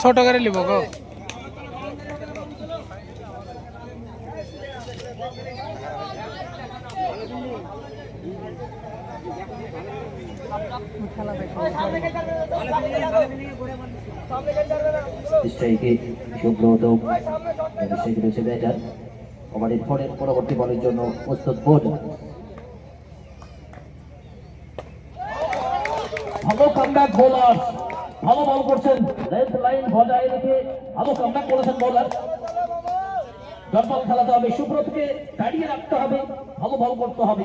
ছোট করে লিব গো পরবর্তী বলের জন্য প্রস্তুত বোর্ড ভালো কামব্যাক বোলার ভালো বল করছেন লেন্থ লাইন বজায় রেখে ভালো কামব্যাক করেছেন বোলার ডট বল খেলাতে হবে সুব্রতকে দাঁড়িয়ে রাখতে হবে ভালো বল করতে হবে